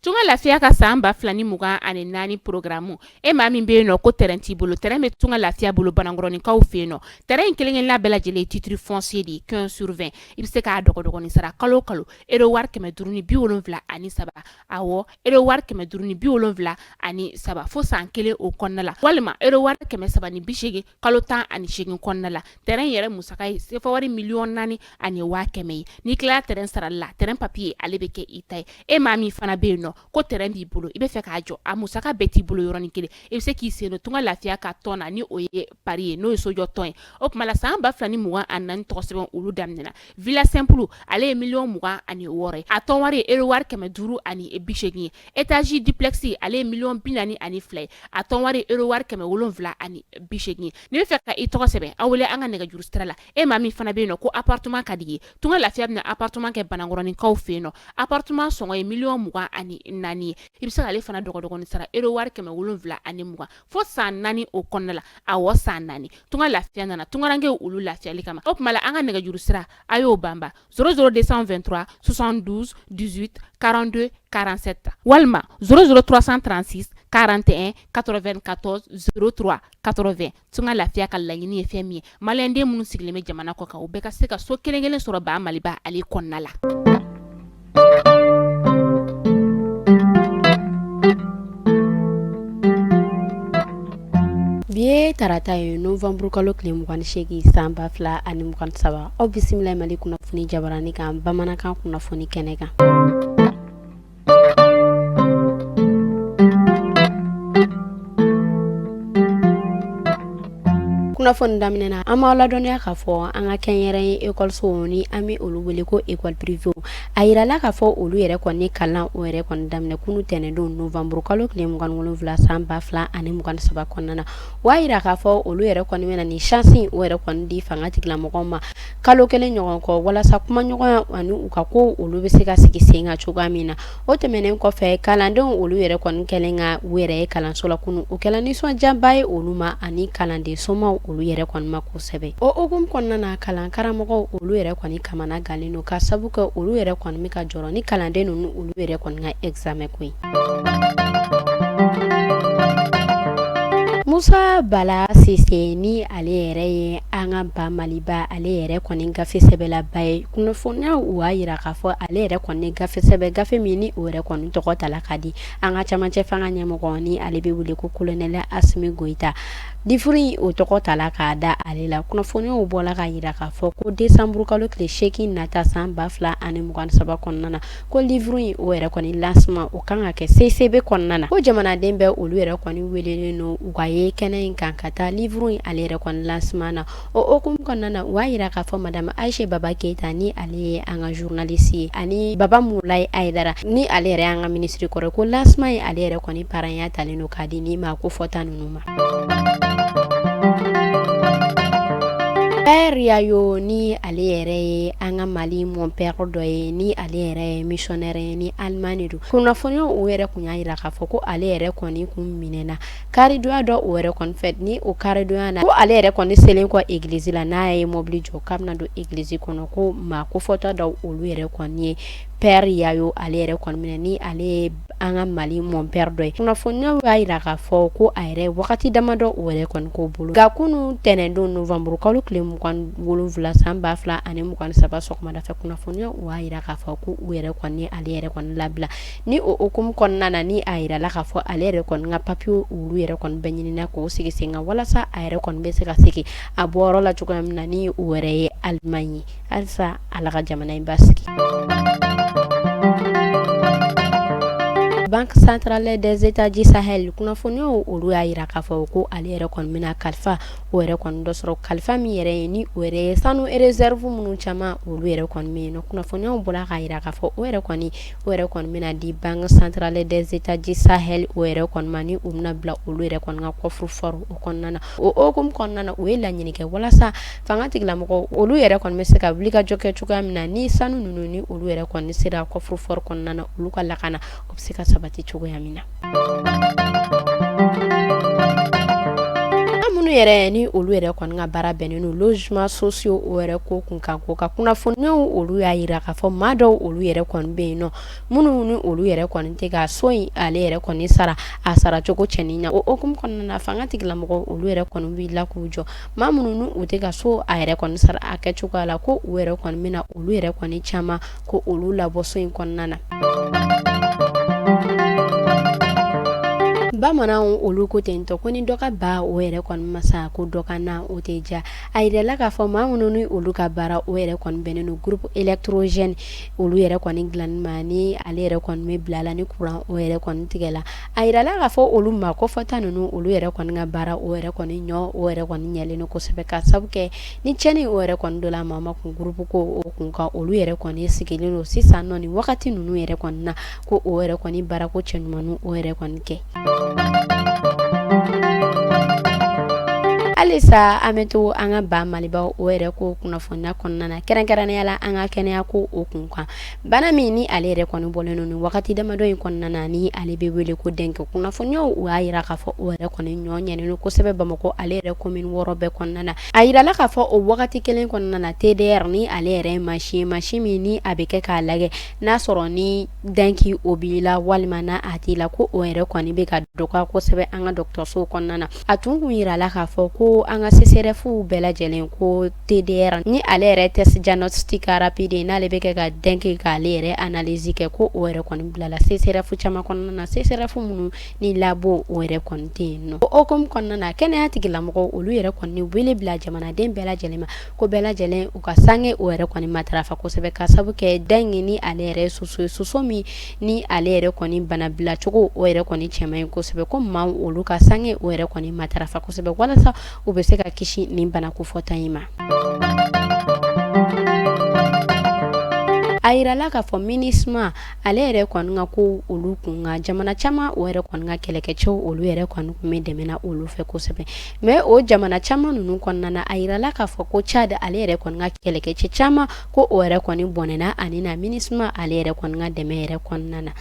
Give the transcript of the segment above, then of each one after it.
tunga lafiya ka san 2024 programme e maa min be no ko terrain ti bolo terrain be tunga lafiya bolo banangoroni kaw fe no terrain kelen la bela jele titre foncier di 15/20 ibe se ka dogo ni sara kalo ero war keme duruni bi wolonvla ani saba awo ero war keme duruni bi wolonvla ani saba fo san kele o konnala walma ero war keme saba ni bishege kalo tan ani shegin konnala terrain yere musakai se fo wari million nani ani wa keme ni kla terrain sara la terrain papier ale be ke itay e mami fana be no ko terrain bi bolo ibe fe ka jo amusaka beti bolo yoroni kele e se ki se no tunga lafiya ka tona ni oye parie no so jo ton o kuma la san ba flani muwa anan to sebon ulu damnena villa simple ale million muwa ani wore aton wari ero war keme duru ani bishegi etage duplexi ale million binani ani flay aton wari ero war keme wolonvla ani bishegi ni fe ka ito sebe awle anga nega juru strala e mami fana be no ko appartement kadi tunga lafiya na appartement ke banangoroni kaw fe no appartement songo e million muwa ani nani ibisa ale fana dogo ni sara ero war keme wolonvla ani muwa fo san nani o konnala awo san nani tunga lafiya nana tunga range ulu lafiya likama op mala anga nega juru stra ayo bamba 00223 72 18 42 47 walma 00336 41 94 03 80 tunga lafiya ka lagini femi malende munu sigleme jamana ko ka ubeka seka so kelengelen soro ba maliba ali konnala biye tarata ye novembre kalo tile 28 san 2027 aw bisimila mali kunnafoni jabarani kan bamanankan kunnafoni kɛnɛ kan kunnafoni daminɛna an b'aw ladɔnniya k'a fɔ an ka kɛnyɛrɛye ekɔlisow ni an bɛ olu wele ko ekɔli privé a yirala k'a fɔ olu yɛrɛ kɔni kalan o yɛrɛ kɔni daminɛ kunu tɛnɛndon novembre kalo tile 27 san 2027 kɔnɔna na o y'a yira k'a fɔ olu yɛrɛ kɔni bɛna ni chance o yɛrɛ kɔni di fanga tigilamɔgɔw ma kalo kelen ɲɔgɔn kɔ walasa kumaɲɔgɔnya ani u ka ko olu bɛ se ka sigi sen kan cogoya min na o tɛmɛnen kɔfɛ kalandenw olu yɛrɛ kɔni kɛlen ka u yɛrɛ ye kalanso la kunu o kɛla nisɔndiyaба ye olu ma ani kalanden somaw olu yɛrɛ kɔni ma kosɛbɛ o hukumu kɔnɔna na kalan karamɔgɔw olu yɛrɛ kɔni kamana galen don ka sabu kɛ olu yɛrɛ kɔni bɛ ka jɔrɔ ni kalanden ninnu olu yɛrɛ kɔni ka examen ko ye Musa Bala Sise ni ale yɛrɛ ye an ka ba Maliba ale yɛrɛ kɔni gafe sɛbɛlaba ye kunnafoniya u y'a yira k'a fɔ ale yɛrɛ kɔni gafe sɛbɛ gafe min ni o yɛrɛ kɔni tɔgɔ tala ka di an ka camancɛ fanga ɲɛmɔgɔ ni ale bɛ wele ko colonel Asimi Goita difuri o tɔgɔ tala k'a da ale la kunnafoniyaw bɔla ka yira k'a fɔ ko décembre kalo tile 8 nata san 2027 kɔnɔna na ko livre in o yɛrɛ kɔni lancement o kan ka kɛ CCB kɔnɔna na ko jamanaden bɛɛ olu yɛrɛ kɔni welelen no u ka ye kɛnɛ in kan ka taa livre in ale yɛrɛ kɔni lancement na o hukumu kɔnɔna na u y'a yira k'a fɔ madame Aisha Baba Keita ni ale ye an ka journaliste ye ani Baba Mulayi Aidara ni ale yɛrɛ y'an ka ministre kɔrɔ ko lancement in ale yɛrɛ kɔni parrain talen no k'a di ni ma ko fɔta ninnu ma Père Yayo ni ale yɛrɛ ye an ka Mali mon père dɔ ye ni ale yɛrɛ ye missionnaire ye ni Allemagne do kunnafoniyaw o yɛrɛ kun y'a yira k'a fɔ ko ale yɛrɛ kɔni kun minɛna karidonya dɔ o yɛrɛ kɔni fɛ ni o karidonya na ko ale yɛrɛ kɔni selen kɔ église la n'a ye mobili jɔ k'a bɛna don église kɔnɔ ko maa ko fɔta dɔ olu yɛrɛ kɔni ye Père Yayo ale yɛrɛ kɔni minɛ ni ale ye an ka Mali mon père dɔ ye kunnafoniyaw y'a yira k'a fɔ ko a yɛrɛ wagati damadɔ o yɛrɛ kɔni ko bolo nka kunu tɛnɛndon novembre kalo tile 27 san 2027 sɔgɔmada fɛ kunnafoniyaw o y'a yira k'a fɔ ko u yɛrɛ kɔni ale yɛrɛ kɔni labila ni o hukumu kɔnɔna na ni a yirala k'a fɔ ale yɛrɛ kɔni ka papier olu yɛrɛ kɔni bɛ ɲinina k'o sigi sen kan walasa a yɛrɛ kɔni bɛ se ka segin a bɔyɔrɔ la cogoya min na ni o yɛrɛ ye Allemagne ye halisa ala ka jamana in basigi Banque centrale des États du Sahel kunnafoniyaw olu y'a yira k'a fɔ ko ale yɛrɛ kɔni bɛna kalifa o yɛrɛ kɔni dɔ sɔrɔ kalifa min yɛrɛ ye ni o yɛrɛ ye sanu réserve minnu caman olu yɛrɛ kɔni bɛ yen nɔ kunnafoniyaw bɔra k'a yira k'a fɔ o yɛrɛ kɔni bɛna di Banque centrale des États du Sahel o yɛrɛ kɔni ma ni o bɛna bila olu yɛrɛ kɔni ka coffre-fort o kɔnɔna na o hukumu kɔnɔna na u ye laɲini kɛ walasa fanga tigilamɔgɔw olu yɛrɛ kɔni bɛ se ka wuli ka jɔ kɛ cogoya min na ni sanu ninnu ni olu yɛrɛ kɔni sera coffre-fort kɔnɔna na olu ka lakana o bɛ se ka sabati cogoya min na. yɛrɛ ni olu yɛrɛ kɔni ka baara bɛnnen no logement sociaux o yɛrɛ ko kun kan ko ka kunnafoniyaw olu y'a yira k'a fɔ maa dɔw olu yɛrɛ kɔni bɛ yen nɔ minnu ni olu yɛrɛ kɔni tɛ ka so in ale yɛrɛ kɔni sara a sara cogo cɛnin na o hukumu kɔnɔna na fanga tigilamɔgɔ olu yɛrɛ kɔni wulila k'u jɔ maa minnu ni u tɛ ka so a yɛrɛ kɔni sara a kɛcogoya la ko u yɛrɛ kɔni bɛna olu yɛrɛ kɔni caman ko olu labɔ so in kɔnɔna na. Bamananw olu ko ten tɔ ko ni dɔ ka ba o yɛrɛ kɔni masa ko dɔ ka na o tɛ ja a yirala k'a fɔ maa minnu ni olu ka baara o yɛrɛ kɔni bɛnnen no groupe électrogène olu yɛrɛ kɔni dilanni ma ni ale yɛrɛ kɔni bɛ bila la ni courant o yɛrɛ kɔni tigɛ la a yirala k'a fɔ olu ma ko fɔta ninnu olu yɛrɛ kɔni ka baara o yɛrɛ kɔni ɲɔ o yɛrɛ kɔni ɲɛlen no kosɛbɛ ka sabu kɛ ni cɛni o yɛrɛ kɔni dɔ la maa ma kun groupe ko o kun kan olu yɛrɛ kɔni sigilen no sisan nɔ ni wagati ninnu yɛrɛ kɔni na ko o yɛrɛ kɔni baara ko cɛɲuman o yɛrɛ kɔni kɛ. Alisa an bɛ to an ka ba Malibaw o yɛrɛ ko kunnafoniya kɔnɔna na kɛrɛnkɛrɛnnenya la an ka kɛnɛya ko o kun kan bana min ni ale yɛrɛ kɔni bɔlen no ni wagati damadɔ in kɔnɔna na ni ale bɛ wele ko dengue kunnafoniyaw o y'a yira k'a fɔ o yɛrɛ kɔni ɲɔ ɲɛnen no kosɛbɛ Bamakɔ ale yɛrɛ commune 6 bɛɛ kɔnɔna na a yirala k'a fɔ o wagati kelen kɔnɔna na TDR ni ale yɛrɛ ye mansin min ni a bɛ kɛ k'a lajɛ n'a sɔrɔ ni dengue o b'i la walima n'a a t'i la ko o yɛrɛ kɔni bɛ ka dɔgɔya kosɛbɛ an ka dɔgɔtɔrɔsow kɔnɔna na a tun kun yirala k'a fɔ ko an ka CCRF bɛɛ lajɛlen ko TDR ni ale yɛrɛ test diagnostic rapide n'ale bɛ kɛ ka dengue k'ale yɛrɛ analyse kɛ ko o yɛrɛ kɔni bilala CCRF caman kɔnɔna na CCRF minnu ni labo o yɛrɛ kɔni tɛ yen nɔ o hukumu kɔnɔna na kɛnɛya tigilamɔgɔw olu yɛrɛ kɔni wele bila jamanaden bɛɛ lajɛlen ma ko bɛɛ lajɛlen u ka sange o yɛrɛ kɔni matarafa kosɛbɛ ka sabu kɛ dengue ni ale yɛrɛ soso ye soso min ni ale yɛrɛ kɔni bana bilacogo o yɛrɛ kɔni cɛman ye kosɛbɛ ko maaw olu ka sange o yɛrɛ kɔni matarafa kosɛbɛ walasa u bɛ se ka kisi nin bana kofɔta in ma. A yirala k'a fɔ MINUSMA ale yɛrɛ kɔni ka ko olu kun ka jamana caman o yɛrɛ kɔni ka kɛlɛkɛcɛw olu yɛrɛ kɔni kun bɛ dɛmɛna olu fɛ kosɛbɛ mais o jamana caman ninnu kɔnɔna na a yirala k'a fɔ ko Chad ale yɛrɛ kɔni ka kɛlɛkɛcɛ caman ko o yɛrɛ kɔni bɔnɛna ani na MINUSMA ale yɛrɛ kɔni ka dɛmɛ yɛrɛ kɔnɔna na.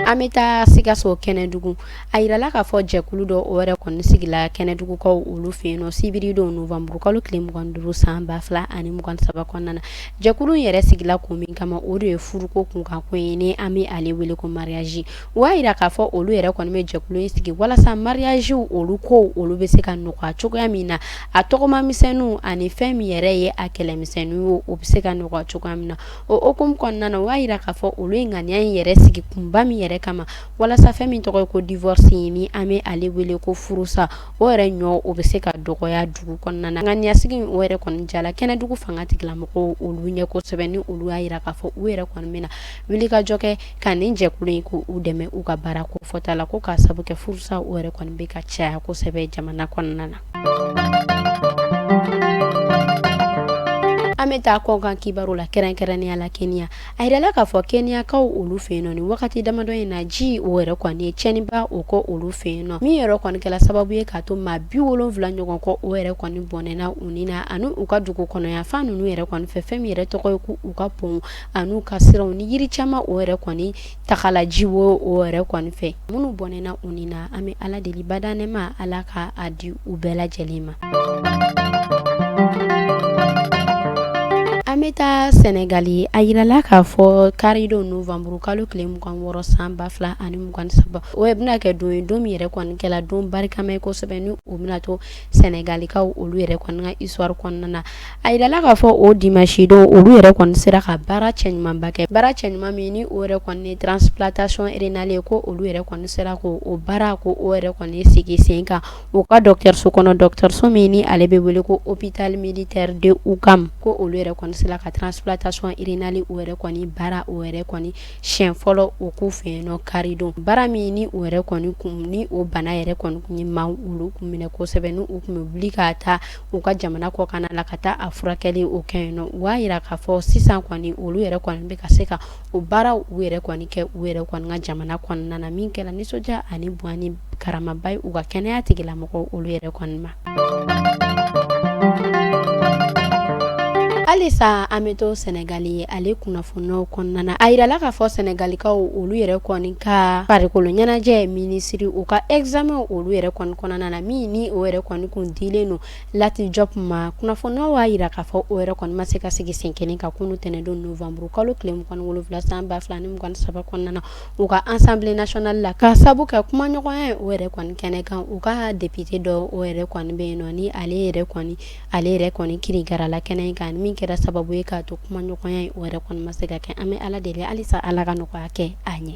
An bɛ taa Sikaso Kɛnɛdugu a yirala k'a fɔ jɛkulu dɔ o yɛrɛ kɔni sigila Kɛnɛdugukaw olu fɛ yen nɔ sibiridon novembre kalo tile 25 san 2023 kɔnɔna na jɛkulu yɛrɛ sigila kun min kama o de ye furuko kunkan ko ye ni an bɛ ale wele ko mariage o y'a yira k'a fɔ olu yɛrɛ kɔni bɛ jɛkulu in sigi walasa mariage olu ko olu bɛ se ka nɔgɔya cogoya min na a tɔgɔma misɛnninw ani fɛn min yɛrɛ ye a kɛlɛmisɛnninw o bɛ se ka nɔgɔya cogoya min na o hukumu kɔnɔna na o y'a yira k'a fɔ olu ye ŋaniya in yɛrɛ sigi kunba min yɛrɛ kama walasa fɛn min tɔgɔ ye ko divorce ni an bɛ ale wele ko furusa o yɛrɛ ɲɔ o bɛ se ka dɔgɔya dugu kɔnɔna na ŋaniyasigi o yɛrɛ kɔni jala Kɛnɛdugu fanga tigilamɔgɔw olu ɲɛ kosɛbɛ ni olu y'a yira k'a fɔ u yɛrɛ kɔni bɛna wulikajɔ kɛ ka nin jɛkulu in ko u dɛmɛ u ka baara ko fɔta la ko k'a sabu kɛ furusa o yɛrɛ kɔni bɛ ka caya kosɛbɛ jamana kɔnɔna na. An bɛ taa kɔkan kibaru la kɛrɛnkɛrɛnnenya la Kenya a yirala k'a fɔ Kenyakaw olu fɛ yen nɔ ni wagati damadɔ in na ji o yɛrɛ kɔni ye tiɲɛniba o kɔ olu fɛ yen nɔ min yɛrɛ kɔni kɛla sababu ye k'a to maa 70 ɲɔgɔn kɔ o yɛrɛ kɔni bɔnɛna u ni na ani u ka dugu kɔnɔ yan fan ninnu yɛrɛ kɔni fɛ fɛn min yɛrɛ tɔgɔ ye ko u ka pont ani u ka siraw ni yiri caman o yɛrɛ kɔni tagala ji o yɛrɛ kɔni fɛ minnu bɔnɛna u ni na an bɛ Ala deli badanema Ala ka a di u bɛɛ lajɛlen ma. An bɛ taa Senegali a yirala k'a fɔ karidon novembre kalo tile 26 san 2023 o bɛna kɛ don ye don min yɛrɛ kɔni kɛla don barikama ye kosɛbɛ ni o bɛna to Senegalikaw olu yɛrɛ kɔni ka histoire kɔnɔna na a yirala k'a fɔ o dimanche don olu yɛrɛ kɔni sera ka baara cɛɲumanba kɛ baara cɛɲuman min ni o yɛrɛ kɔni ye transplantation rénale ko olu yɛrɛ kɔni sera ko o baara ko o yɛrɛ kɔni sigi sen kan o ka dɔgɔtɔrɔso kɔnɔ dɔgɔtɔrɔso min ni ale bɛ wele ko hôpital militaire de Ouakam ko olu yɛrɛ kɔni sera ka transplantation rénale o yɛrɛ kɔni baara o yɛrɛ kɔni siɲɛ fɔlɔ o k'u fɛ yen nɔ karidon baara min ni o yɛrɛ kɔni kun ni o bana yɛrɛ kɔni kun ye maa olu kun minɛ kosɛbɛ ni u kun bɛ wuli ka taa u ka jamana kɔkan la ka taa a furakɛli o kɛ yen nɔ u b'a yira k'a fɔ sisan kɔni olu yɛrɛ kɔni bɛ ka se ka o baaraw u yɛrɛ kɔni kɛ u yɛrɛ kɔni ka jamana kɔnɔna na min kɛra nisɔndiya ani bonya ni karamaba ye u ka kɛnɛya tigilamɔgɔw olu yɛrɛ kɔni ma. alisa ameto Senegali ale kunnafoniyaw kɔnɔna a yirala k'a fɔ Senegalikaw olu yɛrɛ kɔni ka farikolo ɲɛnajɛ minisiri u ka examen olu yɛrɛ kɔni kɔnɔna na min ni o yɛrɛ kɔni kun dilen no Lati Diop ma kunnafoniyaw b'a yira k'a fɔ o yɛrɛ kɔni ma se ka sigi sen kelen kan kunu tɛnɛndon novembre kalo tile 27 san 2023 kɔnɔna na u ka Assemblée nationale la ka sabu kɛ kumaɲɔgɔnya o yɛrɛ kɔni kɛnɛ kan u ka député dɔ o yɛrɛ kɔni bɛ yen nɔ ni ale yɛrɛ kɔni kirigarala kɛnɛ kan min kɛra sababu ye k'a to kumaɲɔgɔnya o yɛrɛ kɔni ma se ka kɛ an bɛ Ala deli halisa Ala ka nɔgɔya kɛ a ɲɛ.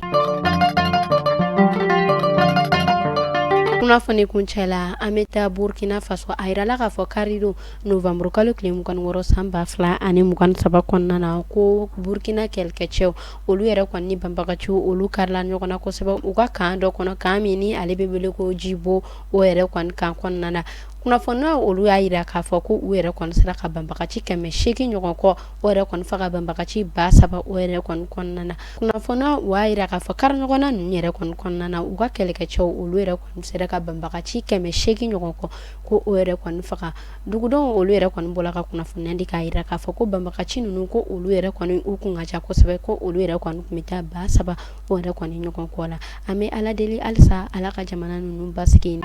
Kunnafoni kuncɛ la an bɛ taa Burkina Faso a yirala k'a fɔ karido novembre kalo tile 26 san 2023 kɔnɔna na ko Burkina kɛlɛkɛcɛw olu yɛrɛ kɔni ni banbagaciw olu karila ɲɔgɔn na kosɛbɛ u ka kan dɔ kɔnɔ kan min ni ale bɛ wele ko Jibo o yɛrɛ kɔni kan kɔnɔna na kunnafoniyaw olu y'a yira k'a fɔ ko u yɛrɛ kɔni sera ka banbagaci 800 ɲɔgɔn kɔ o yɛrɛ kɔni faga banbagaci 7,000 o yɛrɛ kɔni kɔnɔna na kunnafoniyaw u y'a yira k'a fɔ kari ɲɔgɔnna ninnu yɛrɛ kɔni kɔnɔna na u ka kɛlɛkɛcɛw olu yɛrɛ kɔni sera ka banbagaci 800 ɲɔgɔn kɔ ko o yɛrɛ kɔni faga dugudenw olu yɛrɛ kɔni bɔra ka kunnafoniya di k'a yira k'a fɔ ko banbagaci ninnu ko olu yɛrɛ kɔni u kun ka ca kosɛbɛ ko olu yɛrɛ kɔni kun bɛ taa 7,000 o yɛrɛ kɔni ɲɔgɔn kɔ la an bɛ Ala deli halisa Ala ka jamana ninnu basigi.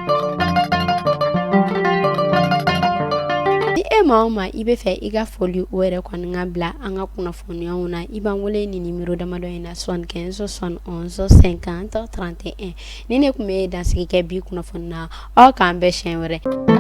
Ni e maa o maa i bɛ fɛ i ka foli o yɛrɛ kɔni ka bila an ka kunnafoniyaw na i b'an wele ni numéro damadɔ in na 75 71 50 31 ni ne kun bɛ dansigi kɛ bi kunnafoni na aw k'an bɛn siɲɛ wɛrɛ.